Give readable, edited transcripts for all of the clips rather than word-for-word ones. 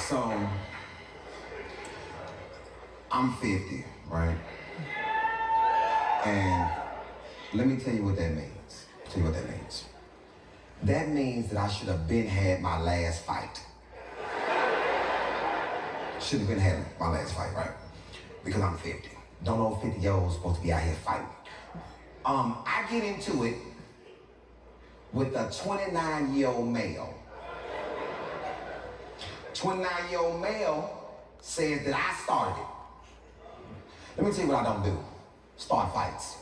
So, I'm 50, right? And let me tell you what that means. That means that I should have been had my last fight. Should have been had my last fight, right? Because I'm 50. Don't know 50-year-olds supposed to be out here fighting. I get into it with a 29-year-old male. 29-year-old male says that I started it. Let me tell you what I don't do. Start fights.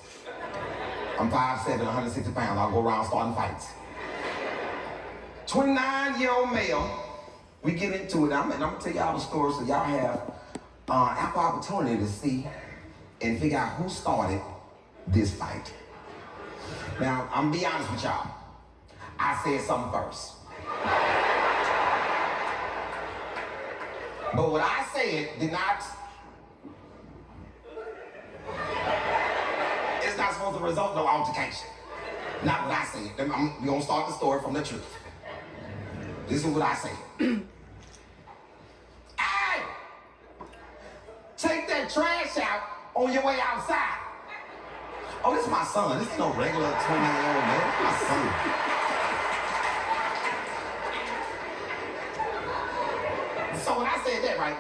I'm 5'7", 160 pounds. I'll go around starting fights. 29-year-old male, we get into it. I'm gonna tell y'all the story so y'all have ample opportunity to see and figure out who started this fight. Now, I'm gonna be honest with y'all. I said something first. But what I said did not, it's not supposed to result in no altercation. Not what I said. We're gonna start the story from the truth. This is what I said. Hey! Take that trash out on your way outside. Oh, this is my son. This is no regular 29-year-old man. This is my son. So when I said that, right,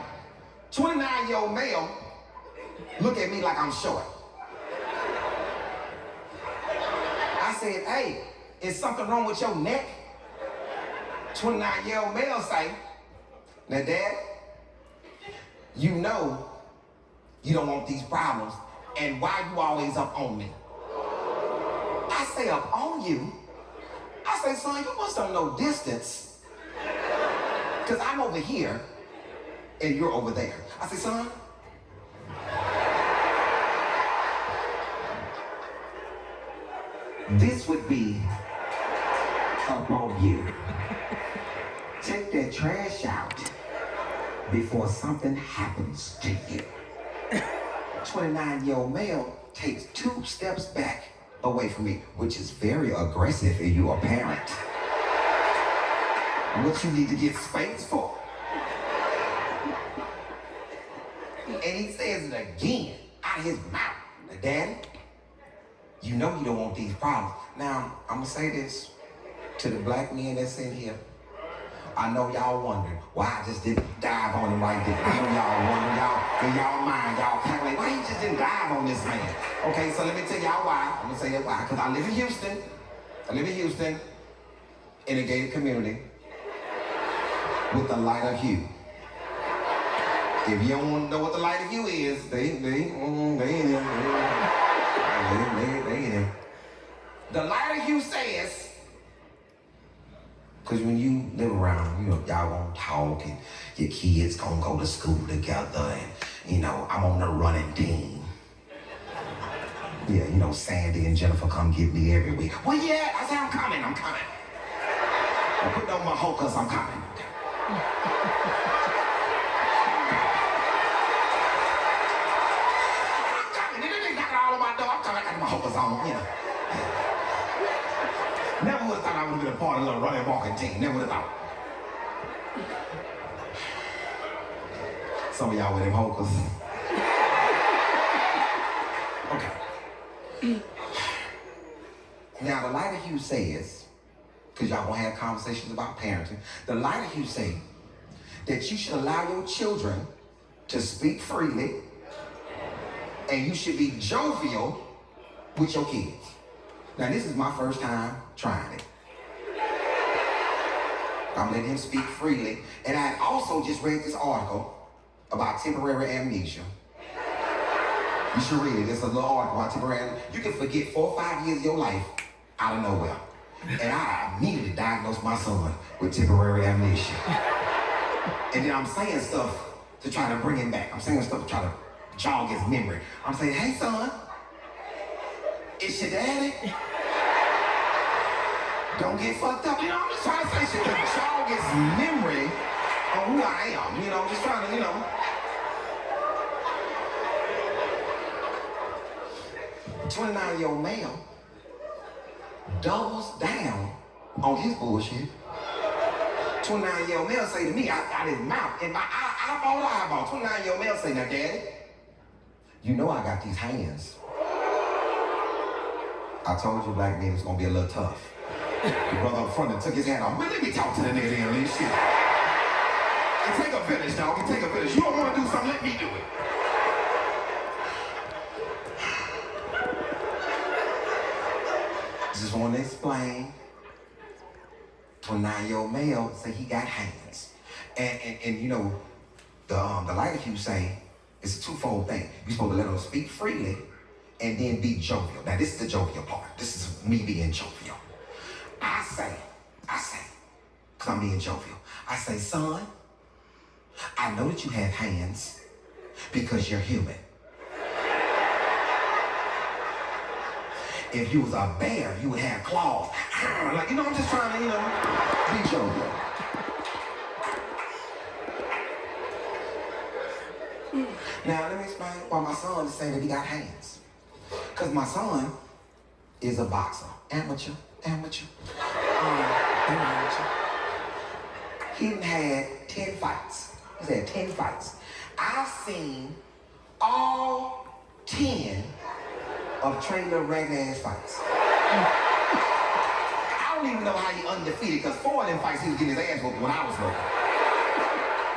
29-year-old male look at me like I'm short. I said, hey, is something wrong with your neck? 29-year-old male say, now Dad, you know you don't want these problems, and why you always up on me? I say, up on you? I say, son, you must have no distance, because I'm over here, and you're over there. I say, son, this would be up on you. Take that trash out before something happens to you. 29-year-old male takes 2 steps back away from me, which is very aggressive if you're a parent. What you need to get spanked for. And he says it again out of his mouth. Now, Daddy, you know you don't want these problems. Now, I'm gonna say this to the black men that's in here. I know y'all wondering why I just didn't dive on him right there. I know y'all wondering, y'all, in y'all mind, y'all kind of like, why you just didn't dive on this man? Okay, so let me tell y'all why. I'm gonna tell you why. Because I live in Houston, in a gated community with a lighter hue. If you don't want to know what the lighter hue is, they ain't it. The lighter hue says, because when you live around, you know, y'all gonna talk and your kids gonna go to school together and, you know, I'm on the running team. Yeah, you know, Sandy and Jennifer come get me every week. Well, yeah, I say I'm coming. I put on my hokers, I'm coming. Never would have thought I would have been a part of a little running walking team. Never would have thought. Some of y'all with them hokers. Okay. Now the lighter hue says, because y'all gonna have conversations about parenting, the lighter hue say that you should allow your children to speak freely and you should be jovial with your kids. Now this is my first time trying it. I'm letting him speak freely. And I also just read this article about temporary amnesia. You should read it. It's a little article about temporary amnesia. You can forget 4 or 5 years of your life out of nowhere. And I immediately diagnosed my son with temporary amnesia. And then I'm saying stuff to try to bring him back. I'm saying stuff to try to jog his memory. I'm saying, hey son, it's your daddy. Don't get fucked up. You know, I'm just trying to say shit to jog his memory on who I am. You know, just trying to, you know. 29-year-old male doubles down on his bullshit. 29-year-old male say to me out his mouth, in my eyeball to eyeball, 29-year-old male say, now, Daddy, you know I got these hands. I told you black men was gonna be a little tough. The brother up front and took his hand off. Man, let me talk to the nigga there, leave shit. And take a village, dog. And take a village. You don't wanna do something, let me do it. Just wanna explain. 29-year-old male say he got hands. And you know, the lighter hue say it's a twofold thing. You're supposed to let them speak freely and then be jovial. Now this is the jovial part. This is me being jovial. I say, cause I'm being jovial. I say, son, I know that you have hands because you're human. If you was a bear, you would have claws. Like, you know, I'm just trying to, be jovial. Now, let me explain why my son is saying that he got hands. Because my son is a boxer. Amateur. He had 10 fights. He's had 10 fights. I've seen all 10 of Trey little ragged ass fights. I don't even know how he undefeated, because 4 of them fights he was getting his ass whooped when I was little.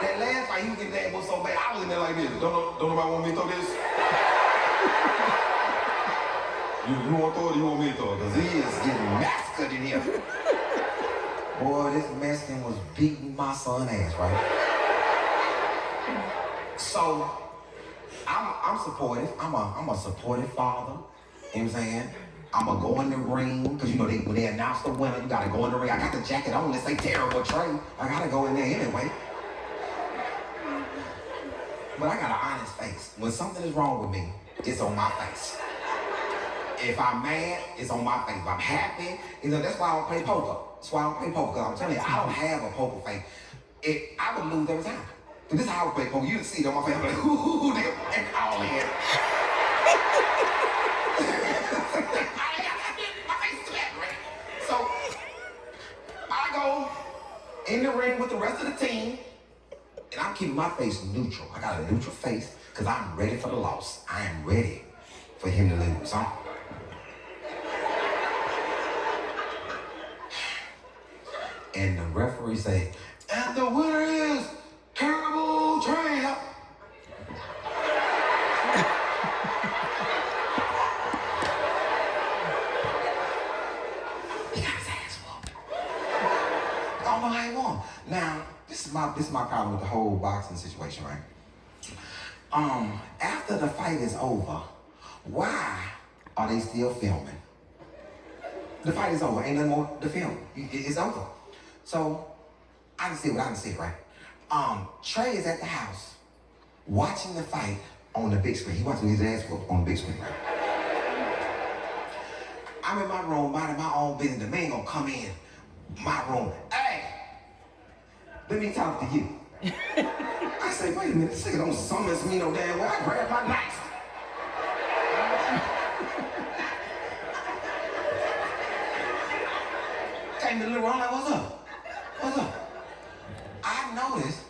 That last fight he was getting his ass whooped so bad, I was in there like this. Don't nobody want me to throw this? You want to throw it or you want me to throw it? Because he is getting massacred in here. Boy, this Mexican was beating my son's ass, right? So, I'm supportive. I'm a supportive father. You know what I'm saying? I'm going to go in the ring, because you know when they announce the winner, you got to go in the ring. I got the jacket on that say terrible Trey. I got to go in there anyway. But I got an honest face. When something is wrong with me, it's on my face. If I'm mad, it's on my face. If I'm happy, that's why I don't play poker. That's why I don't play poker, because I'm telling you, I don't have a poker face. I would lose every time. This is how I would play poker. You see it on my face. I'm like, ooh, nigga, and all in. My face is bad, right? So, I go in the ring with the rest of the team, and I'm keeping my face neutral. I got a neutral face, because I'm ready for the loss. I am ready for him to lose, huh? And the referee say, and the winner is Terrible Trey. He got his ass whooped. I don't know how he won. Now, this is my problem with the whole boxing situation, right? After the fight is over, why are they still filming? The fight is over. Ain't nothing more to film. It's over. So, I can see what I can see, right? Trey is at the house watching the fight on the big screen. He watching his ass whoop on the big screen, right? I'm in my room minding my own business. The man gonna come in my room. Hey, let me talk to you. I say, wait a minute, this nigga don't summons me no damn well. I grab my knife. Came to the little room, like, what's up? What's up? I noticed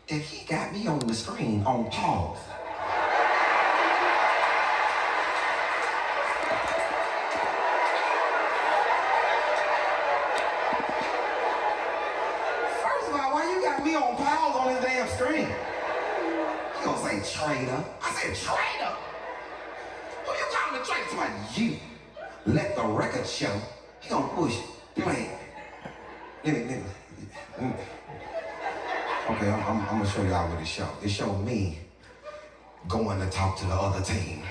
that he got me on the screen on pause. First of all, why you got me on pause on this damn screen? You gonna say traitor? I said traitor? Who you calling a traitor? Somebody, you let the record show. He gonna push play. Let me. Okay, I'm gonna show y'all what it showed. It showed me going to talk to the other team.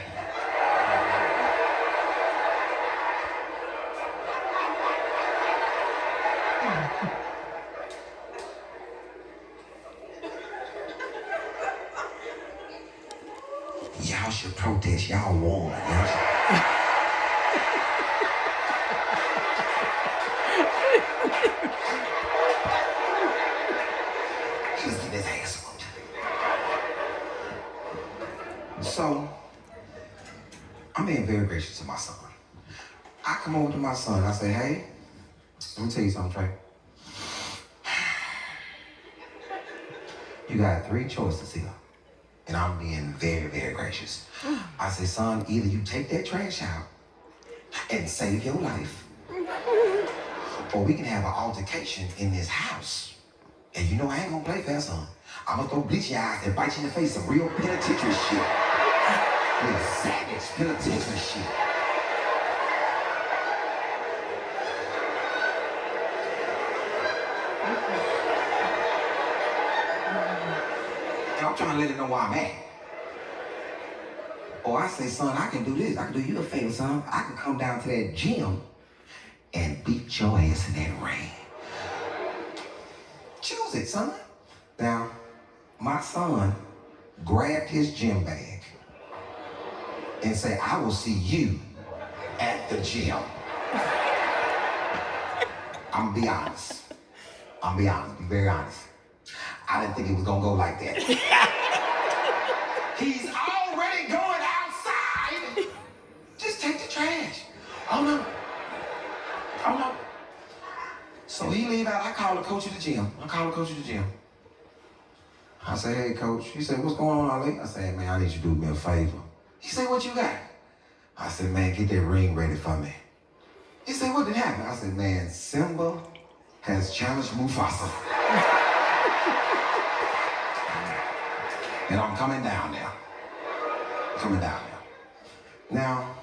Y'all should protest. Y'all won. He's getting his ass whooped. So, I'm being very gracious to my son. I come over to my son. I say, hey, let me tell you something, Trey. You got 3 choices here. And I'm being very, very gracious. I say, son, either you take that trash out and save your life, or we can have an altercation in this house. And you know I ain't gonna play fair, son. I'm gonna go bleach your eyes and bite you in the face, some real penitentiary shit. Real savage penitentiary shit. And I'm trying to let him know where I'm at. Or I say, son, I can do this. I can do you a favor, son. I can come down to that gym and beat your ass in that ring. Choose it, son. Now, my son grabbed his gym bag and said, I will see you at the gym. I'm gonna be honest. Be very honest. I didn't think it was gonna go like that. He's already going outside. Just take the trash. Oh no. So he leave out, I call the coach of the gym. I say, hey coach. He said, what's going on, Ali? I said, man, I need you to do me a favor. He said, what you got? I said, man, get that ring ready for me. He said, what did happen? I said, man, Simba has challenged Mufasa. And I'm coming down now. Now,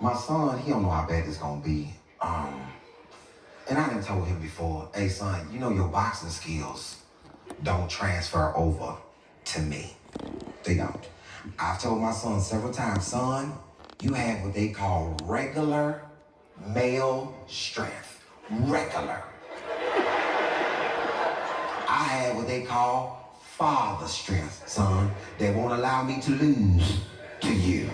my son, he don't know how bad this gonna be. And I done told him before, hey son, you know your boxing skills don't transfer over to me. They don't. I've told my son several times, son, you have what they call regular male strength. Regular. I have what they call father strength, son, that won't allow me to lose to you.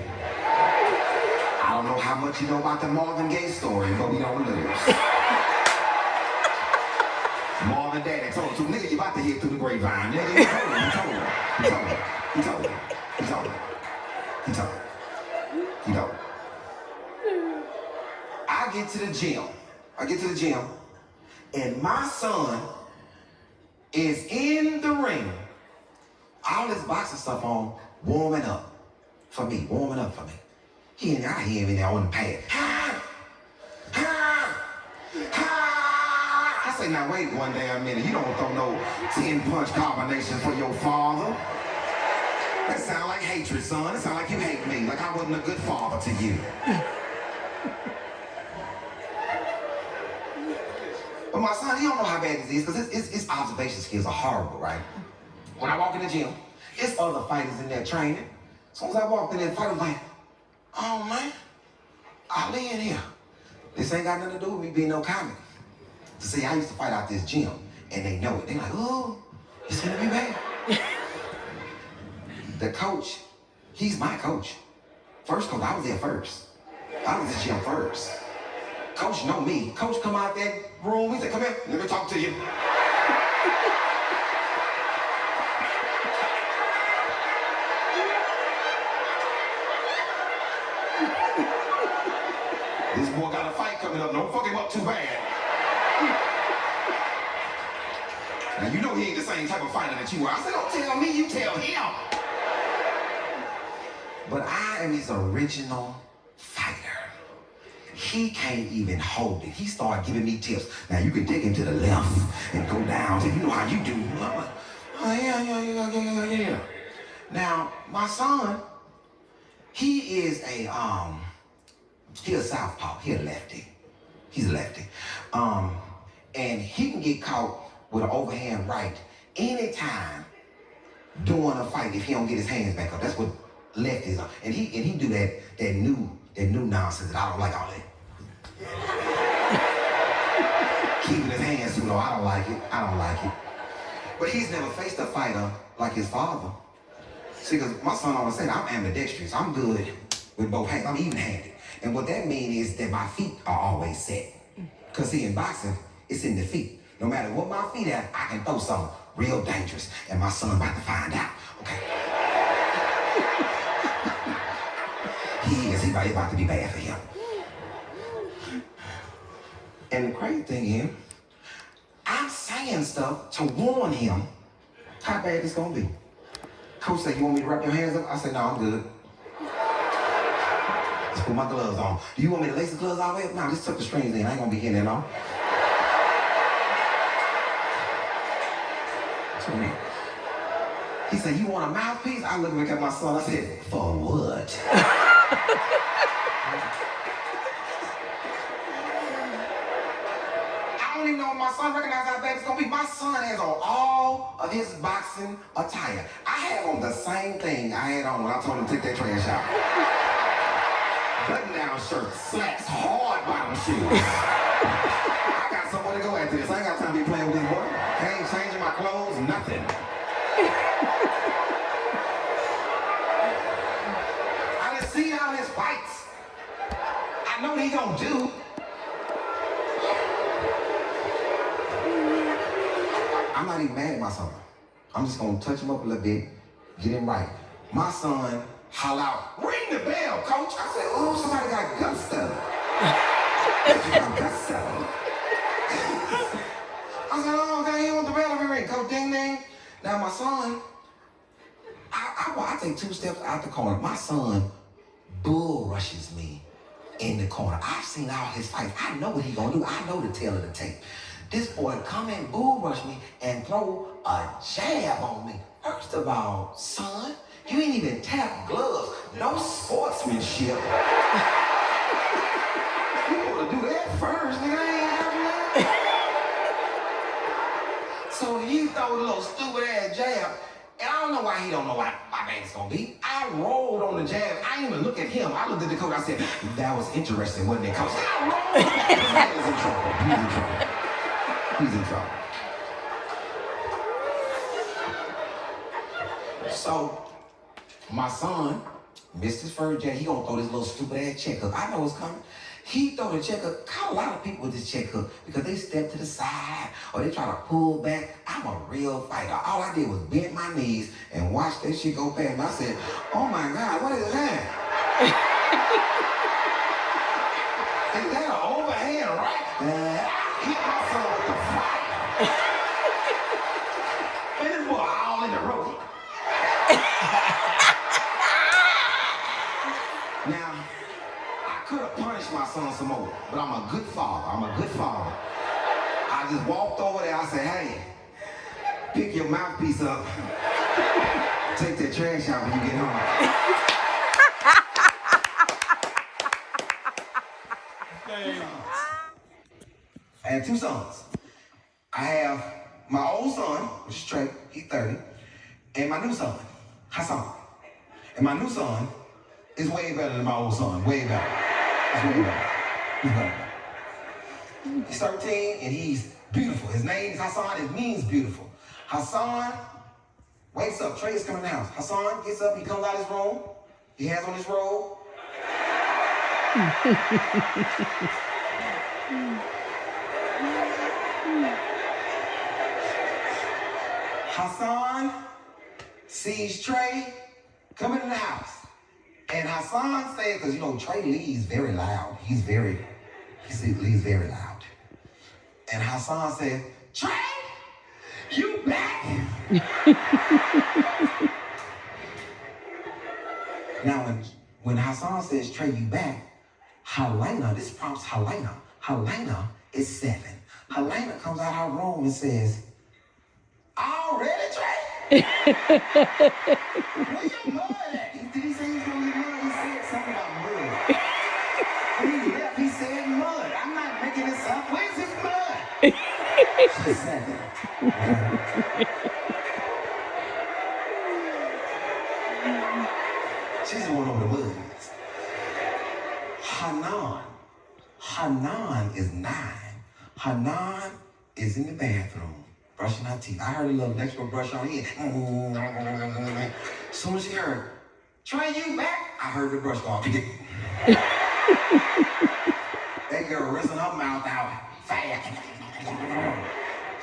I don't know how much you know about the Marvin Gaye story, but we don't lose. Marvin Daddy told him, nigga, you about to hit through the grapevine. Nigga, he told him. I get to the gym, and my son is in the ring. All this boxing stuff on, warming up for me. He and I hear him in there on the pad. I say, now wait one damn minute. You don't throw no 10-punch combination for your father. That sound like hatred, son. It sound like you hate me, like I wasn't a good father to you. But my son, he don't know how bad this is, because his observation skills are horrible, right? When I walk in the gym, it's other fighters in there training. As soon as I walked in there, the fighter was like, oh man, Ali in here. This ain't got nothing to do with me being no comic. To see, I used to fight out this gym, and they know it. They like, oh, it's gonna be bad. The coach, he's my coach. First coach, I was there first. I was in the gym first. Coach know me. Coach come out that room, he said, come here, let me talk to you. This boy got a fight coming up, don't fuck him up too bad. Now you know he ain't the same type of fighter that you are. I said, don't tell me, you tell him. But I am his original fighter. He can't even hold it. He started giving me tips. Now you can take him to the left and go down. So you know how you do. I'm like, oh yeah. Now my son, he is a southpaw. He a lefty. He's a lefty. And he can get caught with an overhand right anytime during a fight if he don't get his hands back up. That's what lefties are. And he do that new nonsense that I don't like all that. Keeping his hands too low, I don't like it. But he's never faced a fighter like his father. See, because my son always said, I'm ambidextrous. I'm good with both hands. I'm even-handed. And what that means is that my feet are always set. Because see, in boxing, it's in the feet. No matter what my feet at, I can throw something real dangerous. And my son about to find out, okay? He about to be bad for him. And the crazy thing is, I'm saying stuff to warn him how bad it's gonna be. Coach said, you want me to wrap your hands up? I said, no, I'm good. Let's put my gloves on. Do you want me to lace the gloves all the way up? No, just tuck the strings in. I ain't gonna be here that long. What you mean? He said, you want a mouthpiece? I looked back at my son. I said, for what? I don't even know if my son recognizes how bad it's gonna be. My son has on all of his boxing attire. I have on the same thing I had on when I told him to take that trash out. Button-down shirt, slacks, hard bottom shoes. I got somewhere to go after this. I ain't got time to be playing with this boy. I ain't changing my clothes, nothing. I done seen all his fights. I know what he gonna do. I'm not even mad at my son. I'm just gonna touch him up a little bit, get him right. My son holler out, ring the bell, coach. I said, oh, somebody got gusto. Gusto. I said, oh, okay, he want the bell to be ring. Coach, ding, ding. Now my son, I take 2 steps out the corner. My son bull rushes me in the corner. I've seen all his fights. I know what he gonna do. I know the tail of the tape. This boy come and bull rush me and throw a jab on me. First of all, son, you ain't even tap gloves. No sportsmanship. You ought to do that first, nigga. I ain't having that. So he throw a little stupid ass jab. And I don't know why he don't know why my bad it's gonna be. I rolled on the jab. I didn't even look at him. I looked at the coach. I said, that was interesting, wasn't it, coach? I rolled. He's in trouble. He's in trouble. He's in trouble. So, my son missed his first jab. He gonna throw this little stupid ass check hook. I know it's coming. He throw the check hook. Caught a lot of people with this check hook because they step to the side or they try to pull back. I'm a real fighter. All I did was bend my knees and watch that shit go past me. I said, oh my God, what is that? Is that an overhand right? Hit my son with the fire. And this boy all in the rope. Now, I could have punished my son some more, but I'm a good father. I'm a good father. I just walked over there. I said, hey, pick your mouthpiece up. Take that trash out when you get home. I have 2 sons. I have my old son, which is Trey, he's 30, and my new son, Hassan. And my new son is way better than my old son, way better. He's way better. He's better. He's 13 and he's beautiful. His name is Hassan, it means beautiful. Hassan wakes up, Trey is coming in the house. Hassan gets up, he comes out of his room, he has on his robe. Hassan sees Trey coming in the house. And Hassan said, because you know, Trey leaves very loud. He leaves very loud. And Hassan said, Trey, you back? Now, when Hassan says, Trey, you back, Helena, this prompts Helena. Helena is 7. Helena comes out her room and says, already, Trey? Where your mud at? Did he say he was going to get mud? He said something about mud. When he left, he said mud. I'm not making this up. Where's his mud? She's 7. She's one over the woods. Hanan is 9. Hanan is in the bathroom, brushing her teeth. I heard a little extra brush on here. As soon as she heard, Trey, you back? I heard the brush go off. That girl rinsing her mouth out fast.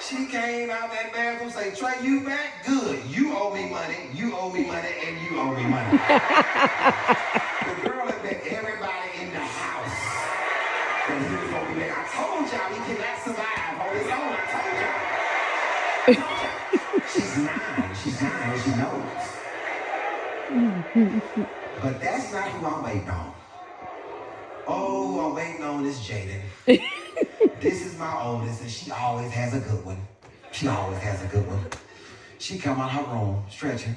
She came out that bathroom and said, Trey, you back? Good. You owe me money, you owe me money, and you owe me money. The girl had bet everybody in the house that he was going to Bobby Black. I told y'all he cannot survive on his own. I told y'all. She's 9. She's 9 and she knows. But that's not who I'm waiting on. Oh, I'm waiting on this Jaden. This is my oldest, and she always has a good one. She always has a good one. She come out her room, stretching.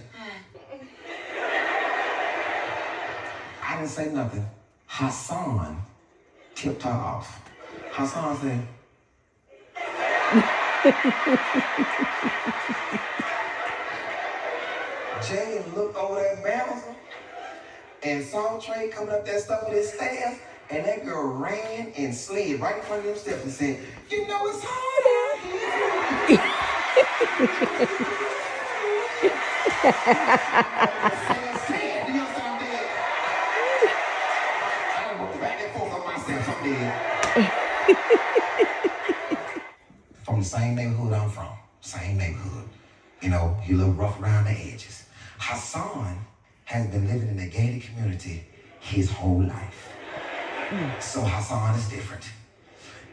I didn't say nothing. Hassan tipped her off. Hassan said, Jaden looked over that bouncer and saw Trey coming up that stuff with his stairs, and that girl ran and slid right in front of them steps and said, you know it's hard out here. I went back and forth on myself. I'm dead. From the same neighborhood I'm from. Same neighborhood. You know, he a little rough around the edges. Hassan has been living in a gated community his whole life. So Hassan is different.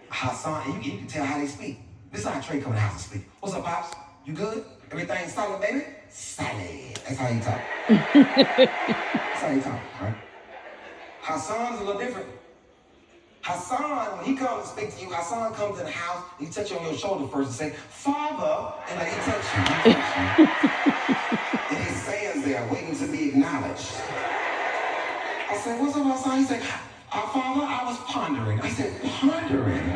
Hassan, you can tell how they speak. This is how Trey come in the house and speak. What's up, Pops? You good? Everything solid, baby? Solid. That's how you talk. That's how you talk, right? Hassan's a little different. Hassan, when he comes to speak to you, Hassan comes in the house, he touch you on your shoulder first and say, Father, and then he touch you. And he stands there waiting to be acknowledged. I said, what's up, Hassan? He said, Father, I was pondering. I said, pondering?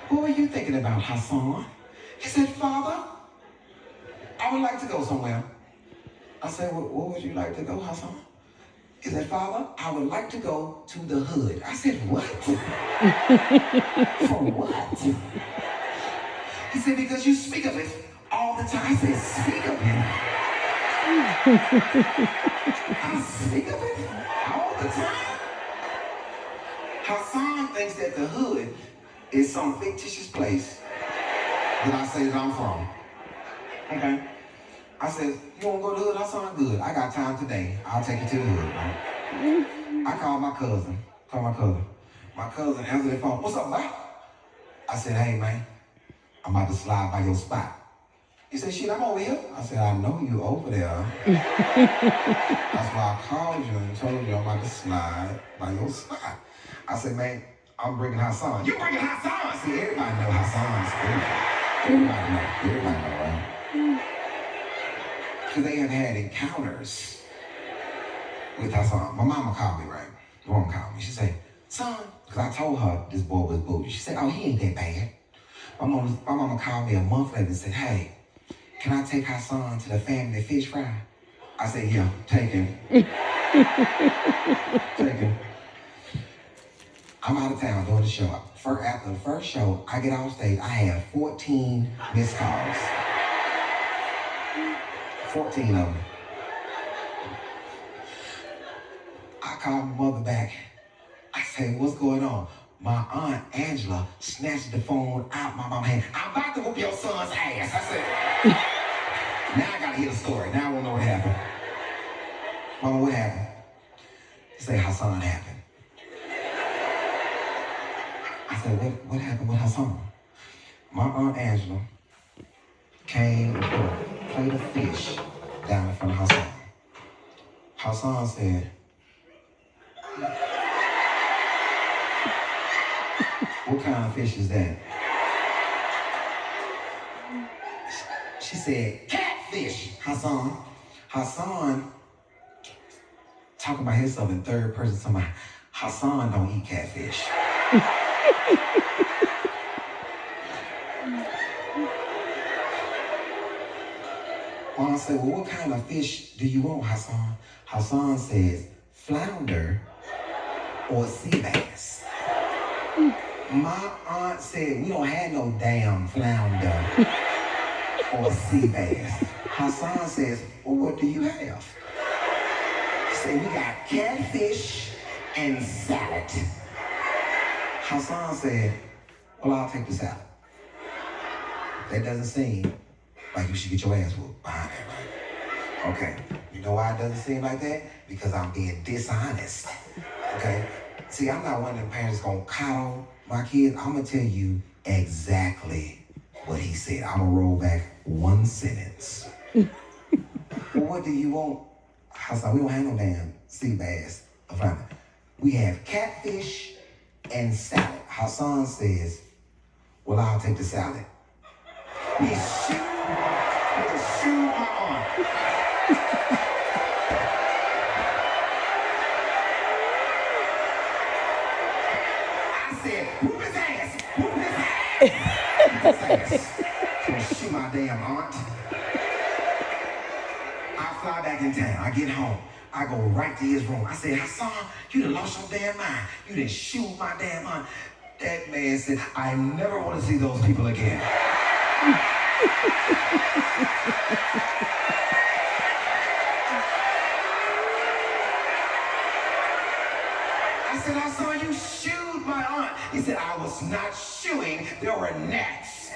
What were you thinking about, Hassan? He said, Father, I would like to go somewhere. I said, well, where would you like to go, Hassan? He said, Father, I would like to go to the hood. I said, what? For what? He said, because you speak of it all the time. I said, speak of it? I speak of it all the time? Hassan thinks that the hood is some fictitious place that I say that I'm from. Okay? I said, you want to go to the hood? Hassan, good. I got time today. I'll take you to the hood, right? I called my cousin. My cousin answered the phone. What's up, man? I said, hey, man, I'm about to slide by your spot. He said, shit, I'm over here. I said, I know you over there. That's why I called you and told you I'm about to slide by your spot. I said, man, I'm bringing Hassan. You bringing Hassan? See, everybody know Hassan's good. Everybody know, right? Because they have had encounters with Hassan. My mama called me, right? My mama called me. She said, son, because I told her this boy was bougie. She said, oh, he ain't that bad. My mama called me a month later and said, hey, can I take Hassan to the family fish fry? I said, yeah, take him. Take him. I'm out of town doing the show. After the first show, I get off stage, I have 14 missed calls. 14 of them. I called my mother back. I said, what's going on? My aunt Angela snatched the phone out my mom's hand. I'm about to whoop your son's ass. I said, now I gotta hear the story. Now I wanna know what happened. Mama, what happened? She said, Hassan happened. I said, what happened with Hassan? My aunt Angela came and put a plate of fish down in front of Hassan. Hassan said, what kind of fish is that? She said, catfish, Hassan. Hassan, talking about himself in third person, talking about Hassan don't eat catfish. Mom said, well, what kind of fish do you want, Hassan? Hassan says, flounder or sea bass. My aunt said, we don't have no damn flounder or sea bass. Hassan says, well, what do you have? She said, we got catfish and salad. Hassan said, well, I'll take the salad. That doesn't seem like you should get your ass whooped behind that, right? Okay, you know why it doesn't seem like that? Because I'm being dishonest, okay? See, I'm not one of them parents gonna coddle my kids. I'm gonna tell you exactly what he said. I'm gonna roll back one sentence. Well, what do you want? Hassan, we don't have no damn sea bass. We have catfish and salad. Hassan says, well, I'll take the salad. He shoot my arm. I said, whoop his ass, whoop his ass. Whoop his ass. Gonna shoot my damn aunt. I fly back in town. I get home. I go right to his room. I said, Hassan, you done lost your damn mind. You done shoot my damn aunt. That man said, I never want to see those people again. I said, I saw you shoot my aunt. He said, I was not shooing. There were gnats.